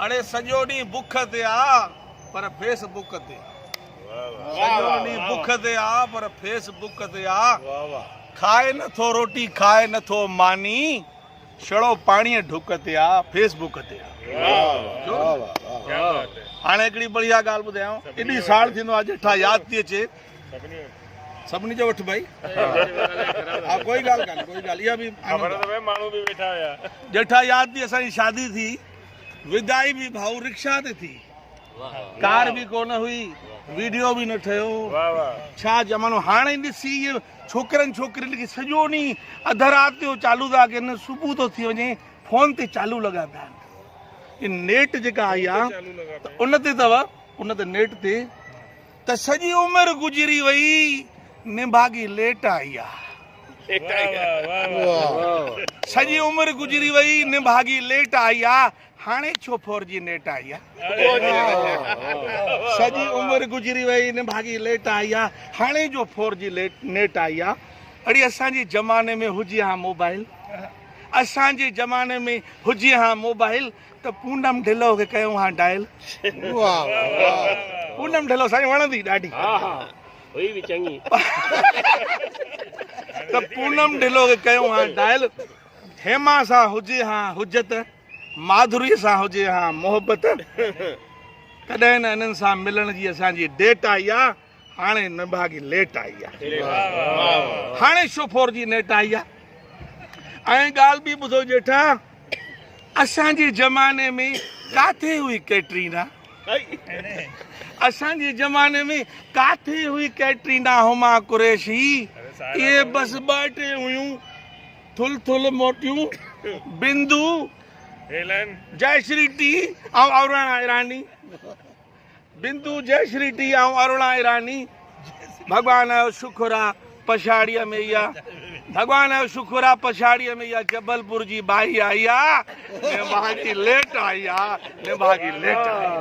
अड़े सॼो ॾींहुं बुख ते आ पर फेसबुक ते सॼो ॾींहुं बुख ते आ पर फेसबुक ते आ खाए नथो रोटी खाए नथो मानी छड़ो पाणीअ ढुक ते आ फेसबुक ते हाणे हिकिड़ी बढ़िया ॻाल्हि ॿुधायांव एॾी साल थींदो आहे जेठा यादि थी अचे सभिनी जो वठु भाई हा कोई ॻाल्हि कान्हे कोई ॻाल्हि इहा बि माण्हू बि वेठा हुया जेठा यादि थी असांजी शादी थी विदाई बि भाऊ रिक्शा ते थी कार बि कोन हुई वीडियो बि न ठहियो छा ज़मानो हाणे ॾिसी इहे छोकिरनि छोकिरियुनि खे सॼो ॾींहुं अध राति जो चालू था कनि सुबुह थो थी वञे फोन ते चालू लॻा पिया आहिनि नेट जेका आई आहे उन ते अथव उन ते नेट ते त सॼी उमिरि गुज़री वई निभागी लेट आई आहे सॼी उमिरि गुज़री वई निभागी लेट आई आहे हाणे छो 4G नेट आई आहे सॼी उमिरि गुज़री वई निभागी लेट आई आहे हाणे जो 4G नेट आई आहे अड़ी असांजे ज़माने में हुजे हा मोबाइल असांजे ज़माने में हुजे हा मोबाइल त पूनम ढिल्लो खे कयूं हा डायल पूनम ढिल्लो साईं वणंदी ॾाढी हुई बि चङी त पूनम ढिल्लो खे कयूं हा डायल हेमा सां हुजे हा हुजत माधुरी सां हुजे हा मोहबत कॾहिं न इन्हनि सां मिलण जी असांजी डेट आई आहे हाणे निभागी लेट आई आहे हाणे छो 4G नेट आई आहे ऐं ॻाल्हि बि ॿुधो जेठा असांजे ज़माने में काथे हुई कैटरीना असांजे ज़माने में काथे हुई कैटरीना हुमा कुरैशी इहे बसि ॿ टे हुयूं थुल थुल मोटियूं बिंदु जयश्री टी ऐं अरुणा ईरानी बिंदु जयश्री टी ऐं अरुणा ईरानी भॻवान जो शुक्र आहे पछाड़ीअ में इहा भॻवान जो शुक्र आहे पछाड़ीअ में इहा जबलपुर जी बाई आई आहे निभागी लेट आई आहे निभागी लेट आई आहे